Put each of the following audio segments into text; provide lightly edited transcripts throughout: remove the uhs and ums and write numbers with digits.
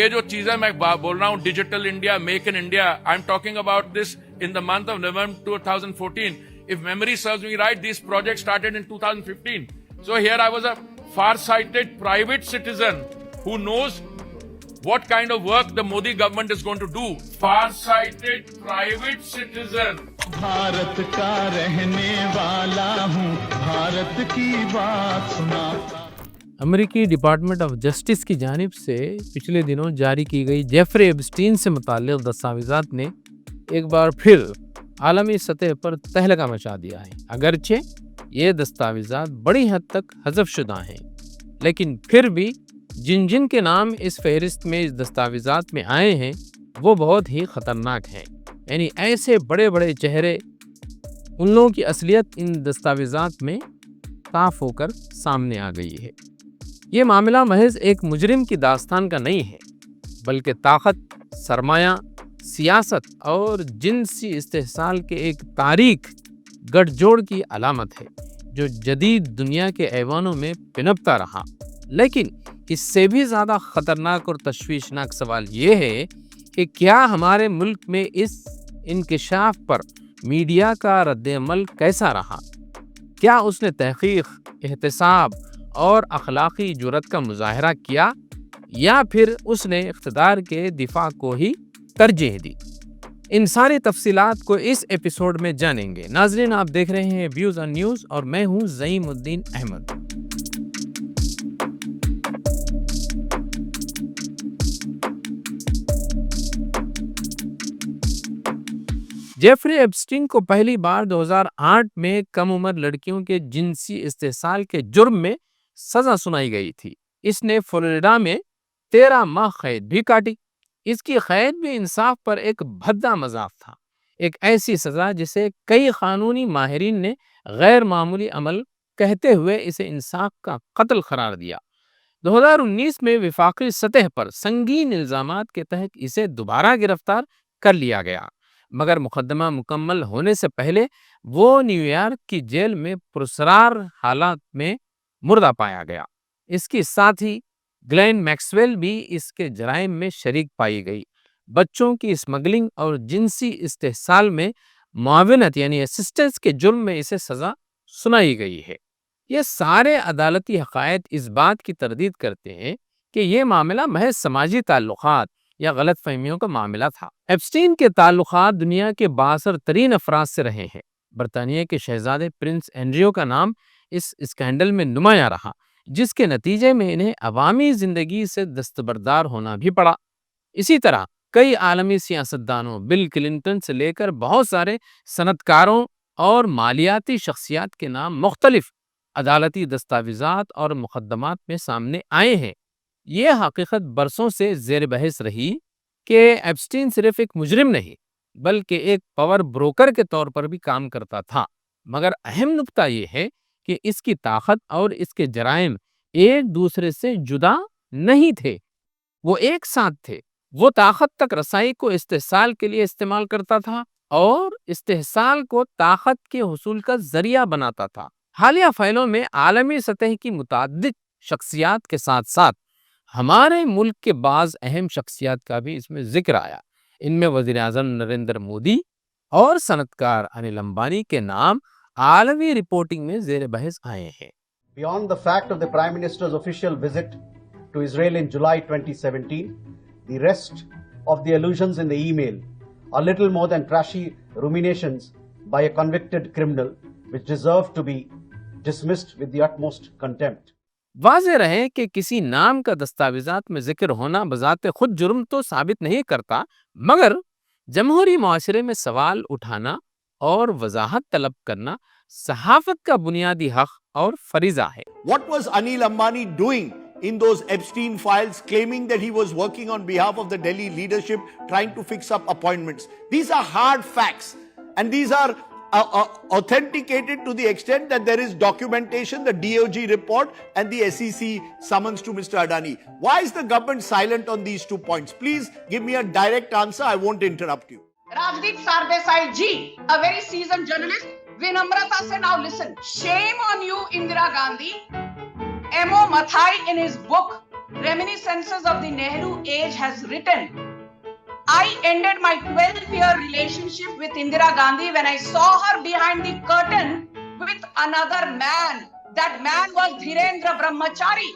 ये जो चीजें मैं बोल रहा हूँ, digital India, make in India, I am talking about this in the month of November 2014. If memory serves me right, these projects started in 2015. So here I was a far-sighted private citizen who knows what kind of work the Modi government is going to do. Far-sighted private citizen. Bharat का रहने वाला हूँ, भारत की बात सुनाता। अमेरिकी department of justice की जानिब से पिछले दिनों जारी की गई जेफरी एप्स्टीन से मुताल्लिक़ दस्तावेज़ात ने एक बार फिर आलमी सतह पर तहलका मचा दिया है। अगरचे ये दस्तावेज़ात बड़ी हद तक हज़फ शुदा हैं, लेकिन फिर भी जिन जिन के नाम इस फहरिस्त में इस दस्तावेज़ात में आए हैं वो बहुत ही ख़तरनाक हैं। यानी ऐसे बड़े बड़े चेहरे, उन लोगों की असलियत इन दस्तावेज़ात में साफ होकर सामने आ गई है। ये मामला महज एक मुजरिम की दास्तान का नहीं है, बल्कि ताकत, सरमाया, सियासत और जिनसी इस्तेहसाल के एक तारीख गठजोड़ की अलामत है जो जदीद दुनिया के ऐवानों में पिनपता रहा। लेकिन इससे भी ज़्यादा ख़तरनाक और तशवीशनाक सवाल ये है कि क्या हमारे मुल्क में इस इंकिशाफ पर मीडिया का रद्द-ए-अमल कैसा रहा? क्या उसने तहक़ीक़, एहतसाब और अखलाक़ी जुर्रत का मुज़ाहरा किया या फिर उसने इक़्तिदार के दिफा को ही तरजीह दी? इन सारी तफसीलात को इस एपिसोड में जानेंगे। नाज़रीन, आप देख रहे हैं व्यूज़ ऑन न्यूज़ और मैं हूं ज़ईमुद्दीन अहमद। जेफरी एप्स्टीन को पहली बार 2008 में कम उम्र लड़कियों के जिनसी इस्तेहसाल के जुर्म में सजा सुनाई गई थी। इसने फ्लोरिडा में 13 माह कैद भी काटी। इसकी कैद भी इंसाफ पर एक भद्दा मजाक था, एक ऐसी सजा जिसे कई कानूनी माहिरीन ने गैर मामूली अमल कहते हुए इसे इंसाफ का कत्ल करार दिया। 2019 में विफाकी सतह पर संगीन इल्जामात के तहत इसे दोबारा गिरफ्तार कर लिया गया, मगर मुकदमा मुकम्मल होने से पहले वो न्यूयॉर्क की जेल में पुरस्रार हालात में मुर्दा पाया गया। इसके साथ ही ग्लेन मैक्सवेल भी इसके जराइम में शरीक पाई गई। बच्चों की स्मगलिंग और जिनसी इस्तेहसाल में मुआवनत यानी असिस्टेंस के जुर्म में इसे सजा सुनाई गई है। ये सारे अदालती हक़ायक़ इस बात की तरदीद करते हैं कि ये मामला महज समाजी ताल्लुकात या गलत फहमियों का मामला था। एप्स्टीन के ताल्लुकात दुनिया के बासर तरीन अफराद से रहे हैं। बरतानिया के शहजादे प्रिंस एंड्रयू का नाम इस स्कैंडल में नुमाया रहा, जिसके नतीजे में इन्हें अवामी जिंदगी से दस्तबरदार होना भी पड़ा। इसी तरह कई आलमी सियासतदानों, बिल क्लिंटन से लेकर बहुत सारे सनतकारों और मालियाती शख्सियात के नाम मुख्तलिफ अदालती दस्तावेजात और मुकदमात में सामने आए हैं। ये हकीकत बरसों से ज़ेर बहस रही कि एप्स्टीन सिर्फ एक मुजरिम नहीं बल्कि एक पावर ब्रोकर के तौर पर भी काम करता था। मगर अहम नुक्ता ये है कि इसकी ताकत और इसके जराइम एक दूसरे से जुदा नहीं थे, वो एक साथ थे। वो ताकत तक रसाई को इस्तेहसाल के लिए इस्तेमाल करता था और इस्तेहसाल को ताकत के हुसूल का जरिया बनाता था। हालिया फाइलों में आलमी सतह की मुताद्दिद शख्सियात के साथ साथ हमारे मुल्क के बाज़ अहम शख्सियात का भी इसमें जिक्र आया। इनमें वज़ीर आज़म नरेंद्र मोदी और सनतकार अनिल अंबानी के नाम आलमी रिपोर्टिंग में ज़ेर बहस आए हैं। Beyond the fact of the Prime Minister's official visit to Israel in July 2017, the rest of the allusions in the email are little more than trashy ruminations by a convicted criminal which deserve to be dismissed with the utmost contempt. वाज़ेह रहे कि किसी नाम का दस्तावेज़ात में जिक्र होना बज़ाते खुद जुर्म तो साबित नहीं करता, मगर जमहूरी मुआशरे में सवाल उठाना और वजाहत तलब करना सहाफत का बुनियादी हक और फरीज़ा है। What was Anil Ambani doing in those Epstein files, claiming that he was working on behalf of the Delhi leadership, trying to fix up appointments? These are hard facts, and these are authenticated to the extent that there is documentation, the DOJ report and the SEC summons to Mr. Adani. Why is the government silent on these 2 points? Please give me a direct answer. I won't interrupt you. Rajdeep Sardesai ji, a very seasoned journalist, Vinamrata se now listen. Shame on you, Indira Gandhi. M.O. Mathai in his book Reminiscences of the Nehru age has written, I ended my 12-year relationship with Indira Gandhi when I saw her behind the curtain with another man. That man was Dhirendra Brahmachari.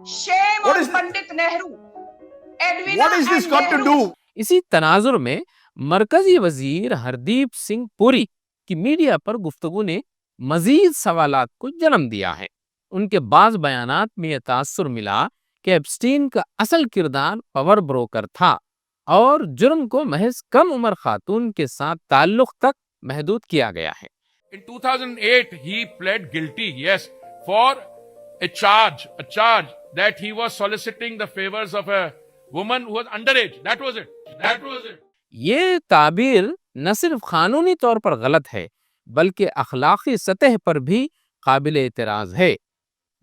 Shame What on is this? Pandit Nehru. Edwina What is this and got to Nehru. do? इसी तनाजुर में मरकजी वजीर हरदीप सिंह पुरी की media पर गुफ्तगू ने मजीद सवालात को जन्म दिया है। उनके बाज बयानात में यह तासुर मिला कि एप्स्टीन का असल किरदार पावर ब्रोकर था और जुर्म को महज कम उम्र खातून के साथ ताल्लुक तक महदूद किया गया है। In 2008, he pled guilty, yes, for a charge that he was soliciting the favors of a woman who was underage. That was it. ये ताबीर न सिर्फ कानूनी तौर पर गलत है बल्कि अखलाकी सतह पर भी काबिल एतराज है।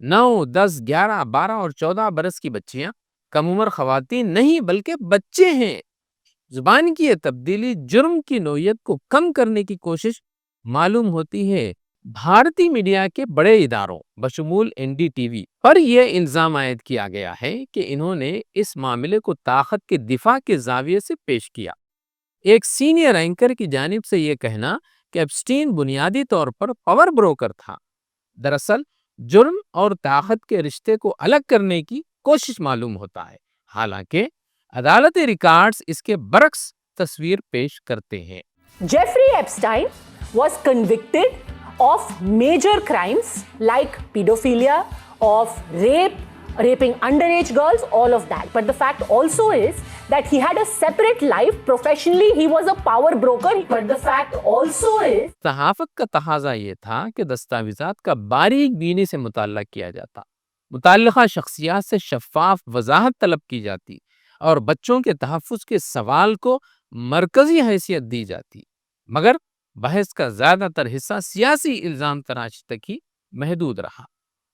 9, 10, 11, 12 और 14 बरस की बच्चियां कम उम्र खवातीन नहीं बल्कि बच्चे हैं। जुबान की यह तब्दीली जुर्म की नोयत को कम करने की कोशिश मालूम होती है। भारतीय मीडिया के बड़े इदारों बशमूल एनडीटीवी पर यह इल्जाम आयद किया गया है कि इन्होंने इस मामले को ताकत के दिफा के जाविये से पेश किया। एक सीनियर एंकर की जानिब से यह कहना कि एप्स्टीन बुनियादी तौर पर पावर ब्रोकर था, दरअसल जुर्म और ताकत के रिश्ते को अलग करने की कोशिश मालूम होता है। हालांकि अदालती रिकॉर्ड्स इसके बरक्स तस्वीर पेश करते हैं। Jeffrey Epstein was convicted of major crimes like pedophilia, of rape, raping underage girls, all of that. But the fact also is that he had a separate life. Professionally, he was a power broker. But the fact also is सहाफत का तकाजा ये था कि दस्तावेजात का बारीक बीनी से मुताल्ला किया जाता, मुताल्लिका शख्सियात से शफाफ वजाहत तलब की जाती और बच्चों के तहफ़्फ़ुज़ के सवाल को मरकजी हैसियत दी जाती। मगर बहस का ज़्यादातर हिस्सा सियासी इल्ज़ाम तराशी तक ही महदूद रहा।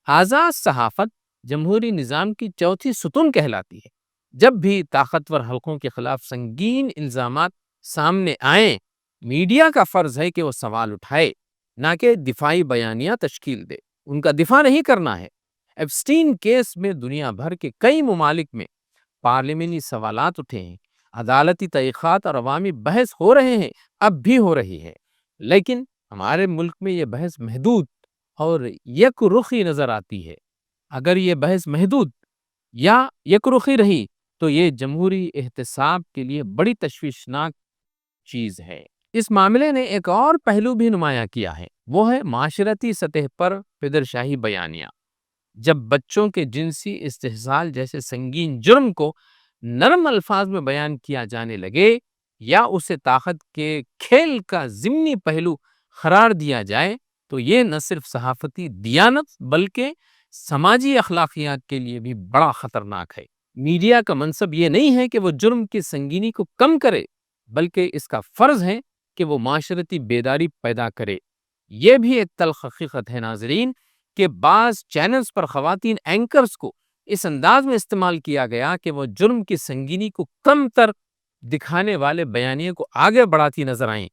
आज़ाद सहाफ़त जमहूरी निज़ाम की चौथी सुतून कहलाती है। जब भी ताकतवर हलकों के खिलाफ संगीन इल्ज़ामात सामने आए, मीडिया का फ़र्ज़ है कि वो सवाल उठाए, ना कि दिफाई बयानियाँ तश्कील दे। उनका दिफा नहीं करना है। एप्स्टीन केस में दुनिया भर के कई ममालिक में पार्लियामेंटी सवालात उठे हैं, अदालती तहक़ीक़ात और अवामी बहस हो रहे हैं, अब भी हो रही है, लेकिन हमारे मुल्क में ये बहस महदूद और यकरुखी नज़र आती है। अगर ये बहस महदूद या यकरुखी रही तो ये जमहूरी एहतसाब के लिए बड़ी तशवीशनाक चीज़ है। इस मामले ने एक और पहलू भी नुमायां किया है, वो है माशरती सतह पर फिदरशाही बयानियाँ। जब बच्चों के जिनसी इस्तेहसाल जैसे संगीन जुर्म को नरम अल्फाज में बयान किया जाने लगे या उसे ताकत के खेल का ज़िम्नी पहलू करार दिया जाए तो ये न सिर्फ सहाफ़ती दियानत बल्कि समाजी अखलाकियात के लिए भी बड़ा ख़तरनाक है। मीडिया का मनसब ये नहीं है कि वो जुर्म की संगीनी को कम करे, बल्कि इसका फ़र्ज़ है कि वो माशरती बेदारी पैदा करे। ये भी एक तल्ख़ हकीकत है नाज़रीन कि बाज़ चैनल्स पर ख़वातीन एंकर्स को इस अंदाज में इस्तेमाल किया गया कि वो जुर्म की संगीनी को कम तर दिखाने वाले बयानिए को आगे बढ़ाती नजर आएं।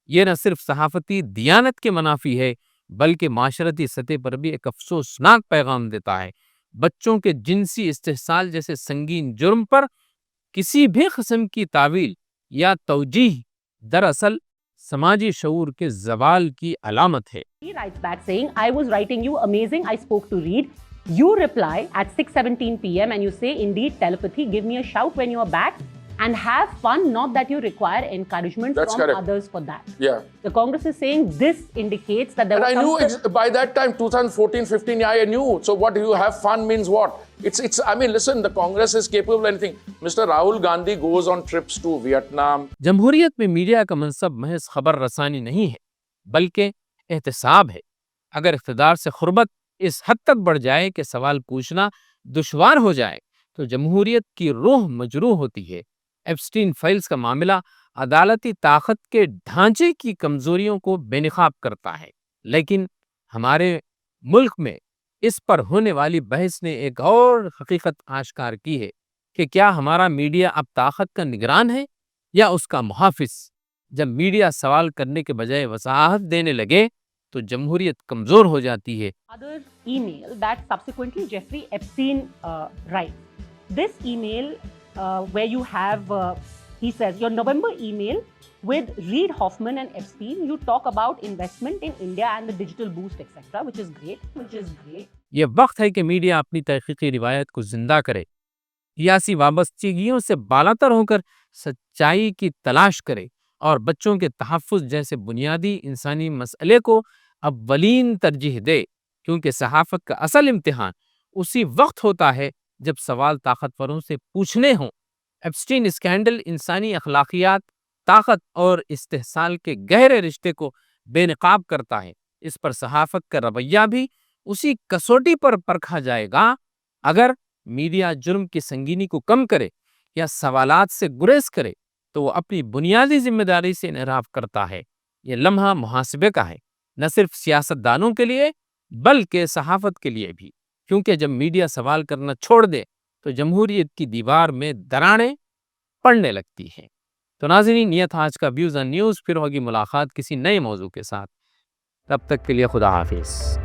ये न सिर्फ सहाफती दियानत के मनाफी है बल्कि माशरती सतह पर भी एक अफसोसनाक पैगाम देता है। बच्चों के जिनसी इस्तेहसाल जैसे संगीन जुर्म पर किसी भी किस्म की तावील या तौजीह दरअसल समाजी शऊर के ज़वाल की अलामत है। he writes back saying, I was writing you amazing, I spoke to read. You reply at 6:17 p.m. and you say, indeed, telepathy, give me a shout when you're back and have fun, not that you require encouragement That's from correct. others for that. Yeah. The Congress is saying this indicates that there And I was knew by that time, 2014, 15, I knew. So what you have fun means what? I mean, listen, the Congress is capable of anything. Mr. Rahul Gandhi goes on trips to Vietnam. जमहूरियत में media का मनसब महज खबर रसानी नहीं है बल्कि एहतसाब है। अगर इख्तिदार से खुर्बत इस हद तक बढ़ जाए कि सवाल पूछना दुश्वार हो जाए तो जमहूरियत की रूह मजरूह होती है। एप्स्टीन फाइल्स का मामला अदालती ताकत के ढांचे की कमजोरियों को बेनकाब करता है, लेकिन हमारे मुल्क में इस पर होने वाली बहस ने एक और हकीकत आश्कार की है कि क्या हमारा मीडिया अब ताकत का निगरान है या उसका मुहाफिज। जब मीडिया सवाल करने के बजाय वसाहत देने लगे तो जमहूरियत कमजोर हो जाती है। other email that subsequently Jeffrey Epstein writes. this email where you have, he says, your November email with Reid Hoffman and Epstein, you talk about investment in India and the digital boost, etc., which is great. یہ وقت ہے کہ media اپنی تحقیقی روایت کو زندہ کرے، سیاسی وابستگیوں سے بالاتر ہو کر سچائی کی تلاش کرے اور بچوں کے تحفظ جیسے بنیادی انسانی مسئلے کو اولین ترجیح دے، کیونکہ صحافت کا اصل امتحان اسی وقت ہوتا ہے جب سوال طاقتوروں سے پوچھنے ہوں۔ ایپسٹین اسکینڈل انسانی اخلاقیات، طاقت اور استحصال کے گہرے رشتے کو بے نقاب کرتا ہے۔ اس پر صحافت کا رویہ بھی اسی کسوٹی پر پرکھا جائے گا۔ اگر میڈیا جرم کی سنگینی کو کم کرے یا سوالات سے گریز کرے تو وہ اپنی بنیادی ذمہ داری سے انحراف کرتا ہے۔ یہ لمحہ محاسبے کا ہے، نہ صرف سیاست دانوں کے لیے بلکہ صحافت کے لیے بھی، کیونکہ جب میڈیا سوال کرنا چھوڑ دے تو جمہوریت کی دیوار میں دراڑیں پڑنے لگتی ہیں۔ تو ناظرین، یہ تھا آج کا ویوز آن نیوز۔ پھر ہوگی ملاقات کسی نئے موضوع کے ساتھ، تب تک کے لیے خدا حافظ۔